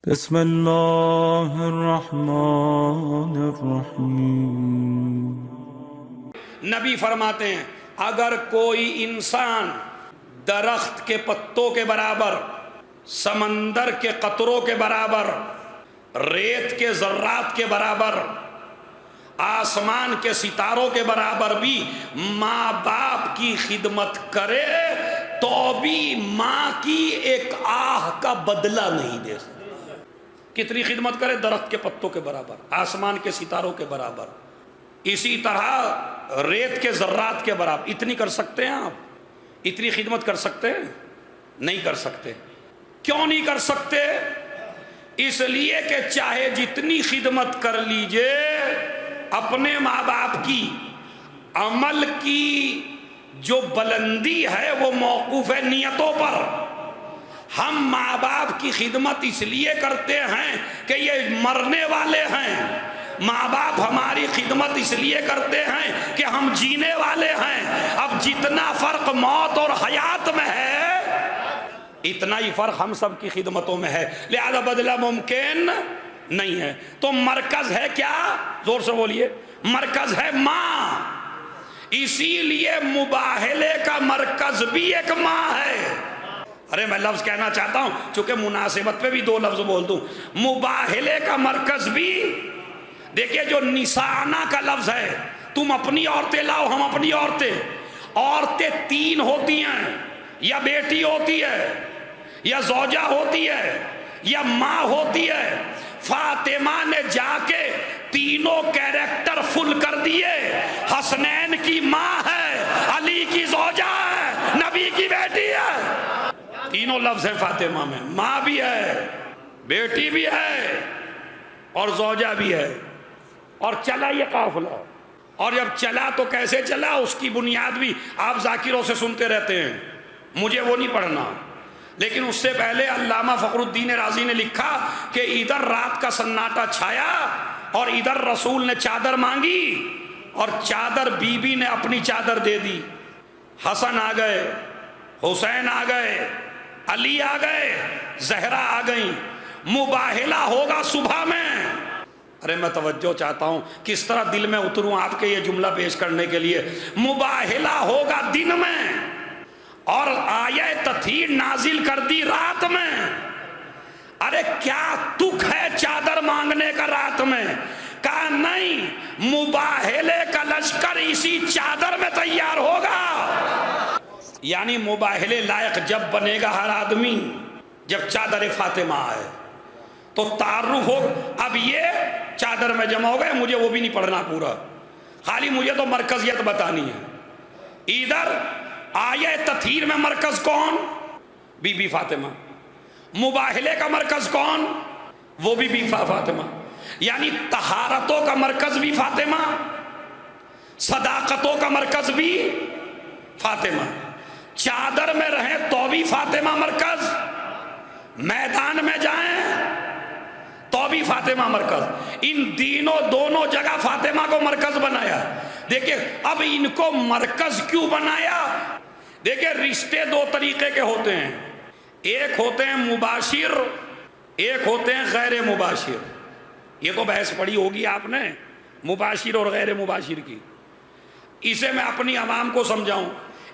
بسم اللہ الرحمن الرحیم۔ نبی فرماتے ہیں اگر کوئی انسان درخت کے پتوں کے برابر، سمندر کے قطروں کے برابر، ریت کے ذرات کے برابر، آسمان کے ستاروں کے برابر بھی ماں باپ کی خدمت کرے تو بھی ماں کی ایک آہ کا بدلہ نہیں دے سکتا۔ کتنی خدمت کرے؟ درخت کے پتوں کے برابر، آسمان کے ستاروں کے برابر، اسی طرح ریت کے ذرات کے برابر۔ اتنی کر سکتے ہیں آپ؟ اتنی خدمت کر سکتے ہیں؟ نہیں کر سکتے۔ کیوں نہیں کر سکتے؟ اس لیے کہ چاہے جتنی خدمت کر لیجئے، اپنے ماں باپ کی عمل کی جو بلندی ہے وہ موقوف ہے نیتوں پر۔ ہم ماں باپ کی خدمت اس لیے کرتے ہیں کہ یہ مرنے والے ہیں، ماں باپ ہماری خدمت اس لیے کرتے ہیں کہ ہم جینے والے ہیں۔ اب جتنا فرق موت اور حیات میں ہے، اتنا ہی فرق ہم سب کی خدمتوں میں ہے، لہذا بدلہ ممکن نہیں ہے۔ تو مرکز ہے کیا؟ زور سے بولیے۔ مرکز ہے ماں۔ اسی لیے مباہلے کا مرکز بھی ایک ماں ہے۔ ارے میں لفظ کہنا چاہتا ہوں چونکہ مناسبت پہ بھی دو لفظ بول دوں۔ مباہلے کا مرکز بھی، دیکھیے جو نسانہ کا لفظ ہے، تم اپنی عورتیں لاؤ، ہم اپنی عورتیں۔ عورتیں تین ہوتی ہیں، یا بیٹی ہوتی ہے، یا زوجہ ہوتی ہے، یا ماں ہوتی ہے۔ فاطمہ نے جا کے تینوں کیریکٹر فل کر دیے۔ حسنین کی ماں ہے، علی کی زوجہ ہے، نبی کی بیٹی ہے۔ تینوں لفظ ہیں فاطمہ میں، ماں بھی ہے، بیٹی بھی ہے، اور زوجہ بھی ہے۔ اور چلا یہ قافلہ، اور جب چلا تو کیسے چلا؟ اس کی بنیاد بھی آپ ذاکروں سے سنتے رہتے ہیں، مجھے وہ نہیں پڑھنا، لیکن اس سے پہلے علامہ فخر الدین رازی نے لکھا کہ ادھر رات کا سناٹا چھایا اور ادھر رسول نے چادر مانگی، اور چادر بی بی نے اپنی چادر دے دی۔ حسن آ گئے، حسین آ گئے، علی آ گئے، زہرا آ گئیں۔ مباہلہ ہوگا صبح میں۔ ارے میں توجہ چاہتا ہوں، کس طرح دل میں اتروں آپ کے یہ جملہ پیش کرنے کے لیے۔ مباہلہ ہوگا دن میں، اور آیہ تطہیر نازل کر دی رات میں۔ ارے کیا تک ہے چادر مانگنے کا رات میں؟ کہا نہیں، مباہلے کا لشکر اسی چادر میں تیار ہوگا۔ یعنی مباہلے لائق جب بنے گا ہر آدمی، جب چادر فاطمہ آئے تو تعارف ہو۔ اب یہ چادر میں جمع ہو گئے، مجھے وہ بھی نہیں پڑھنا پورا، خالی مجھے تو مرکزیت بتانی ہے۔ ادھر آیہ تطہیر میں مرکز کون؟ Be be Fatima. مباہلے کا مرکز کون؟ وہ بھی بی فاطمہ۔ یعنی طہارتوں کا مرکز بھی فاطمہ، صداقتوں کا مرکز بھی فاطمہ۔ چادر میں رہیں تو بھی فاطمہ مرکز، میدان میں جائیں تو بھی فاطمہ مرکز۔ ان دونوں جگہ فاطمہ کو مرکز بنایا۔ دیکھیں اب ان کو مرکز کیوں بنایا؟ دیکھیں رشتے دو طریقے کے ہوتے ہیں، ایک ہوتے ہیں مباشر، ایک ہوتے ہیں غیر مباشر۔ یہ تو بحث پڑھی ہوگی آپ نے مباشر اور غیر مباشر کی، اسے میں اپنی عوام کو سمجھاؤں۔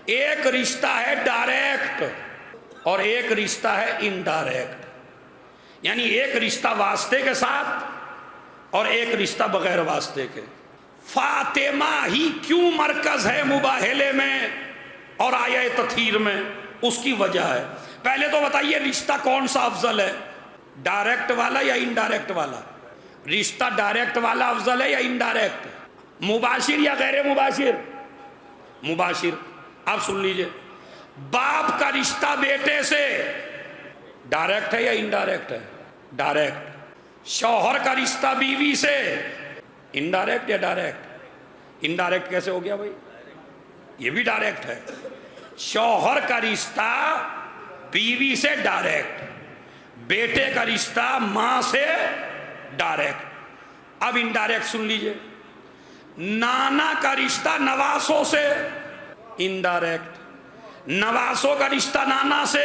ایک رشتہ ہے ڈائریکٹ اور ایک رشتہ ہے انڈائریکٹ، یعنی ایک رشتہ واسطے کے ساتھ اور ایک رشتہ بغیر واسطے کے۔ فاطمہ ہی کیوں مرکز ہے مباہلے میں اور آیہ تطہیر میں؟ اس کی وجہ ہے۔ پہلے تو بتائیے رشتہ کون سا افضل ہے، ڈائریکٹ والا یا انڈائریکٹ والا؟ رشتہ ڈائریکٹ والا افضل ہے یا انڈائریکٹ؟ مباشر یا غیر مباشر؟ مباشر۔ اب سن لیجئے، باپ کا رشتہ بیٹے سے ڈائریکٹ ہے یا انڈائریکٹ ہے؟ ڈائریکٹ۔ شوہر کا رشتہ بیوی سے انڈائریکٹ یا ڈائریکٹ؟ انڈائریکٹ کیسے ہو گیا بھائی؟ یہ بھی ڈائریکٹ ہے۔ شوہر کا رشتہ بیوی سے ڈائریکٹ، بیٹے کا رشتہ ماں سے ڈائریکٹ۔ اب انڈائریکٹ سن لیجئے، نانا کا رشتہ نواسوں سے انڈائریکٹ، نواسوں کا رشتہ نانا سے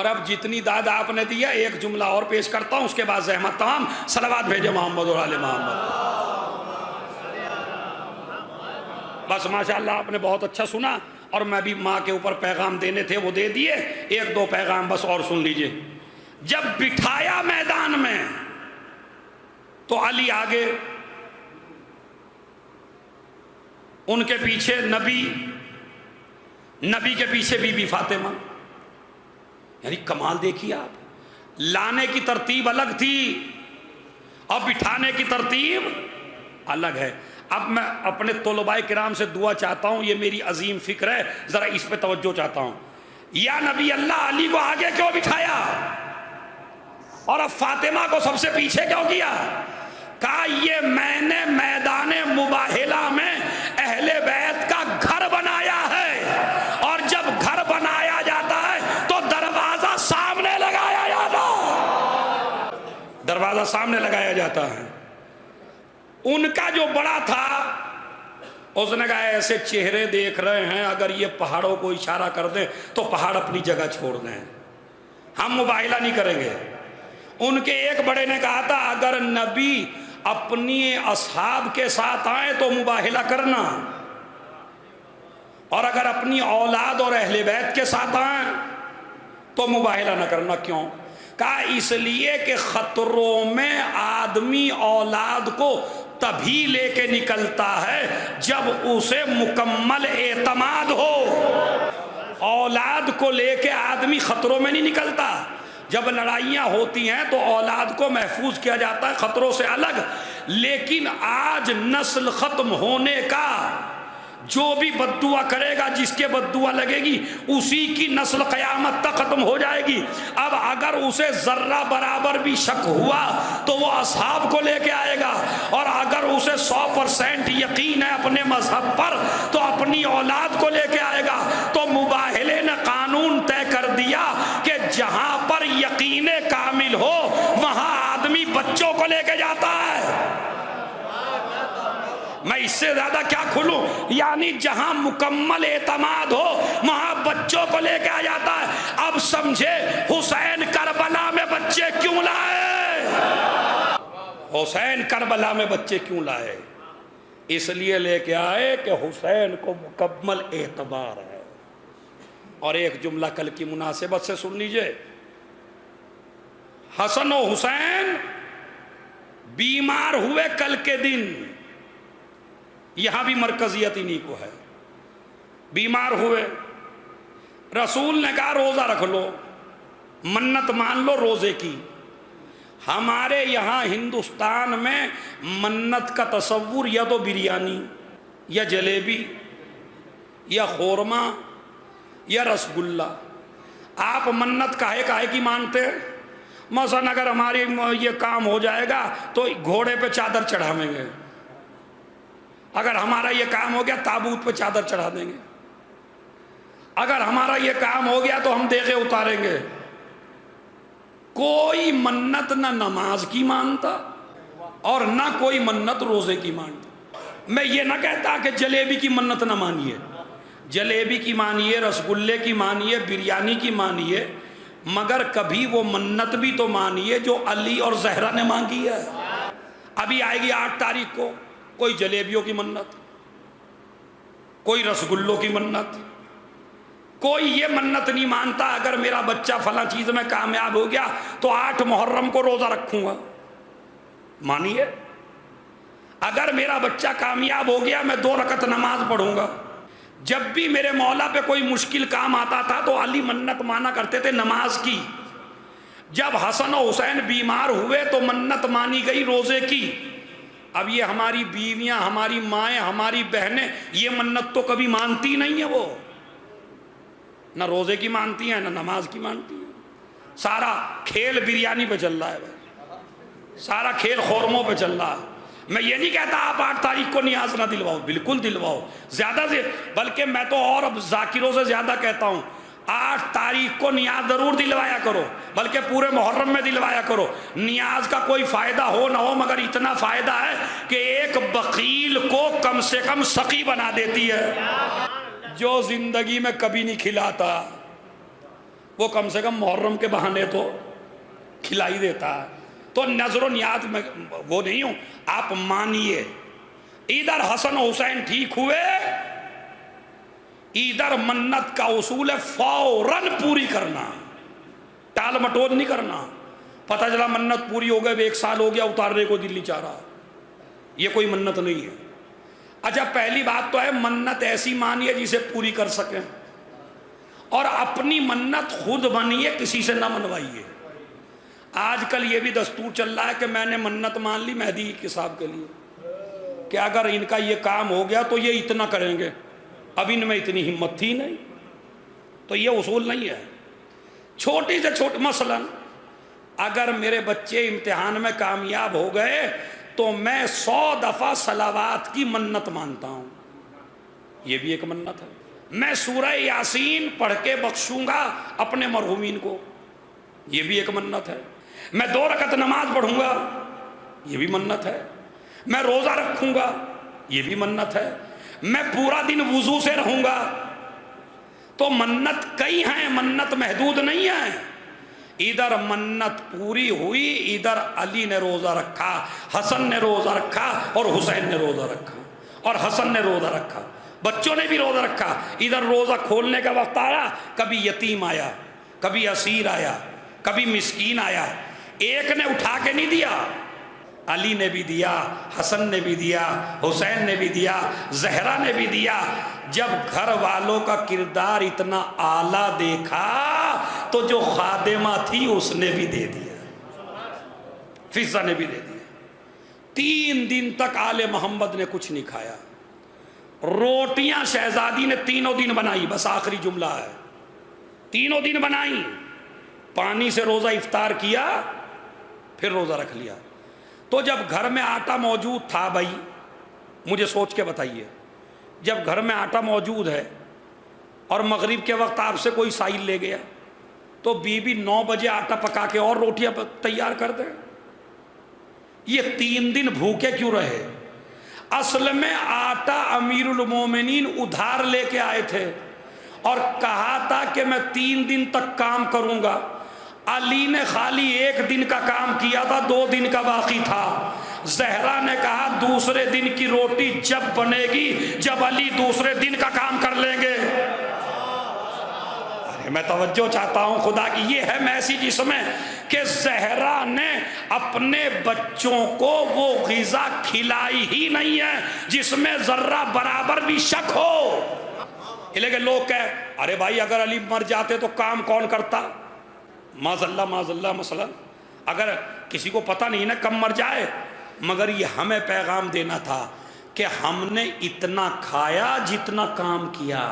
اور اب جتنی داد آپ نے دی ہے ایک جملہ اور پیش کرتا ہوں، اس کے بعد زحمت تمام. صلوات بھیجے محمد اور آل محمد. بس ماشاءاللہ آپ نے بہت اچھا سنا، اور میں بھی ماں کے اوپر پیغام دینے تھے وہ دے دیے. ایک دو پیغام بس اور سن لیجئے. جب بٹھایا میدان میں تو علی آگے، ان کے پیچھے نبی کے پیچھے بی بی فاطمہ. یعنی کمال دیکھیے آپ، لانے کی ترتیب الگ تھی اور بٹھانے کی ترتیب الگ ہے. اب میں اپنے طلباء کرام سے دعا چاہتا ہوں، یہ میری عظیم فکر ہے، ذرا اس پہ توجہ چاہتا ہوں. یا نبی اللہ، علی کو آگے کیوں بٹھایا اور اب فاطمہ کو سب سے پیچھے کیوں کیا؟ کہا یہ میں نے میدان مباہلہ میں اہل بیت کا گھر بنایا ہے، اور جب گھر بنایا جاتا ہے تو دروازہ سامنے لگایا جاتا ہے. دروازہ سامنے لگایا جاتا ہے. ان کا جو بڑا تھا اس نے کہا ایسے چہرے دیکھ رہے ہیں، اگر یہ پہاڑوں کو اشارہ کر دیں تو پہاڑ اپنی جگہ چھوڑ دیں، ہم مباہلہ نہیں کریں گے. ان کے ایک بڑے نے کہا تھا اگر نبی اپنی اصحاب کے ساتھ آئیں تو مباہلہ کرنا، اور اگر اپنی اولاد اور اہل بیت کے ساتھ آئیں تو مباہلہ نہ کرنا. کیوں؟ کہا اس لیے کہ خطروں میں آدمی اولاد کو تبھی لے کے نکلتا ہے جب اسے مکمل اعتماد ہو. اولاد کو لے کے آدمی خطروں میں نہیں نکلتا. جب لڑائیاں ہوتی ہیں تو اولاد کو محفوظ کیا جاتا ہے خطروں سے الگ. لیکن آج نسل ختم ہونے کا جو بھی بددعا کرے گا، جس کے بددعا لگے گی اسی کی نسل قیامت تک ختم ہو جائے گی. اب اگر اسے ذرہ برابر بھی شک ہوا تو وہ اصحاب کو لے کے آئے گا، اور اگر اسے 100% یقین ہے اپنے مذہب پر تو اپنی اولاد کو لے کے آئے گا. تو مباہلے نے قانون طے کر دیا کہ جہاں پر یقین کامل ہو وہاں آدمی بچوں کو لے کے جاتا ہے. میں اس سے زیادہ کیا کھلوں؟ یعنی جہاں مکمل اعتماد ہو وہاں بچوں کو لے کے آ جاتا ہے. اب سمجھے حسین کربلا میں بچے کیوں لائے؟ حسین کربلا میں بچے کیوں لائے؟ اس لیے لے کے آئے کہ حسین کو مکمل اعتبار ہے. اور ایک جملہ کل کی مناسبت سے سن لیجئے. حسن و حسین بیمار ہوئے کل کے دن، یہاں بھی مرکزیت انہی کو ہے. بیمار ہوئے، رسول نے کہا روزہ رکھ لو، منت مان لو روزے کی. ہمارے یہاں ہندوستان میں منت کا تصور یا تو بریانی یا جلیبی یا خورما یا رسگلہ. آپ منت کاہے کی مانتے ہیں؟ مثلا اگر ہماری یہ کام ہو جائے گا تو گھوڑے پہ چادر چڑھاویں گے، اگر ہمارا یہ کام ہو گیا تابوت پہ چادر چڑھا دیں گے، اگر ہمارا یہ کام ہو گیا تو ہم دیگیں اتاریں گے. کوئی منت نہ نماز کی مانتا اور نہ کوئی منت روزے کی مانتا. میں یہ نہ کہتا کہ جلیبی کی منت نہ مانیے، جلیبی کی مانیے، رسگلے کی مانیے، بریانی کی مانیے، مگر کبھی وہ منت بھی تو مانیے جو علی اور زہرا نے مانگی ہے. ابھی آئے گی 8 تاریخ کو، کوئی جلیبیوں کی منت، کوئی رسگلوں کی منت، کوئی یہ منت نہیں مانتا اگر میرا بچہ فلاں چیز میں کامیاب ہو گیا تو 8 محرم کو روزہ رکھوں گا. مانیے اگر میرا بچہ کامیاب ہو گیا میں 2 رکعت نماز پڑھوں گا. جب بھی میرے مولا پہ کوئی مشکل کام آتا تھا تو علی منت مانا کرتے تھے نماز کی. جب حسن و حسین بیمار ہوئے تو منت مانی گئی روزے کی. اب یہ ہماری بیویاں، ہماری مائیں، ہماری بہنیں یہ منت تو کبھی مانتی نہیں ہیں، وہ نہ روزے کی مانتی ہیں نہ نماز کی مانتی ہیں. سارا کھیل بریانی پہ چل رہا ہے، سارا کھیل خورموں پہ چل رہا ہے. میں یہ نہیں کہتا آپ 8 تاریخ کو نیاز نہ دلواؤ، بالکل دلواؤ، زیادہ سے، بلکہ میں تو اور اب ذاکروں سے زیادہ کہتا ہوں 8 تاریخ کو نیاز ضرور دلوایا کرو، بلکہ پورے محرم میں دلوایا کرو. نیاز کا کوئی فائدہ ہو نہ ہو مگر اتنا فائدہ ہے کہ ایک بخیل کو کم سے کم سخی بنا دیتی ہے جو زندگی میں کبھی نہیں کھلاتا. وہ کم سے کم محرم کے بہانے تو کھلا ہی دیتا ہے. تو نظر و نیاز میں وہ نہیں ہوں. آپ مانیے ادھر حسن و حسین ٹھیک ہوئے، ادھر منت کا اصول ہے فوراً پوری کرنا، ٹال مٹول نہیں کرنا. پتہ چلا منت پوری ہو گئے، 1 سال ہو گیا، اتارنے کو دل نہیں چاہ رہا. یہ کوئی منت نہیں ہے. اچھا پہلی بات تو ہے منت ایسی مانیے جسے پوری کر سکیں، اور اپنی منت خود بنیے، کسی سے نہ منوائیے. آج کل یہ بھی دستور چل رہا ہے کہ میں نے منت مان لی مہدی کے صاحب کے لیے کہ اگر ان کا یہ کام ہو گیا تو یہ اتنا کریں گے. اب ان میں اتنی ہمت تھی نہیں. تو یہ اصول نہیں ہے. چھوٹی سے چھوٹی مثلا اگر میرے بچے امتحان میں کامیاب ہو گئے تو میں 100 دفعہ صلوات کی منت مانتا ہوں. یہ بھی ایک منت ہے. میں سورہ یاسین پڑھ کے بخشوں گا اپنے مرحومین کو. یہ بھی ایک منت ہے. میں 2 رکعت نماز پڑھوں گا. یہ بھی منت ہے. میں روزہ رکھوں گا. یہ بھی منت ہے. میں پورا دن وضو سے رہوں گا. تو منت کئی ہیں، منت محدود نہیں ہے. ادھر منت پوری ہوئی، ادھر علی نے روزہ رکھا، حسن نے روزہ رکھا اور حسین نے روزہ رکھا اور حسن نے روزہ رکھا، بچوں نے بھی روزہ رکھا. ادھر روزہ کھولنے کا وقت آیا، کبھی یتیم آیا، کبھی اسیر آیا، کبھی مسکین آیا. ایک نے اٹھا کے نہیں دیا، علی نے بھی دیا، حسن نے بھی دیا، حسین نے بھی دیا، زہرا نے بھی دیا. جب گھر والوں کا کردار اتنا اعلیٰ دیکھا تو جو خادمہ تھی اس نے بھی دے دیا، فضہ نے بھی دے دیا. 3 دن تک آل محمد نے کچھ نہیں کھایا. روٹیاں شہزادی نے 3 دن بنائی. بس آخری جملہ ہے، 3 دن بنائی. پانی سے روزہ افطار کیا، پھر روزہ رکھ لیا. تو جب گھر میں آٹا موجود تھا، بھائی مجھے سوچ کے بتائیے، جب گھر میں آٹا موجود ہے اور مغرب کے وقت آپ سے کوئی سائل لے گیا تو بیوی 9 بجے آٹا پکا کے اور روٹیاں تیار کر دیں؟ یہ 3 دن بھوکے کیوں رہے؟ اصل میں آٹا امیر المومنین ادھار لے کے آئے تھے اور کہا تھا کہ میں 3 دن تک کام کروں گا. علی نے خالی 1 دن کا کام کیا تھا، 2 دن کا باقی تھا. زہرا نے کہا دوسرے دن کی روٹی جب بنے گی جب علی دوسرے دن کا کام کر لیں گے. ارے میں توجہ چاہتا ہوں خدا کی. یہ ہے میسیج اس میں کہ زہرا نے اپنے بچوں کو وہ غذا کھلائی ہی نہیں ہے جس میں ذرہ برابر بھی شک ہو. لیکن لوگ کہے ارے بھائی اگر علی مر جاتے تو کام کون کرتا؟ معاذ اللہ. مثلا اگر کسی کو پتہ نہیں نا کب مر جائے، مگر یہ ہمیں پیغام دینا تھا کہ ہم نے اتنا کھایا جتنا کام کیا.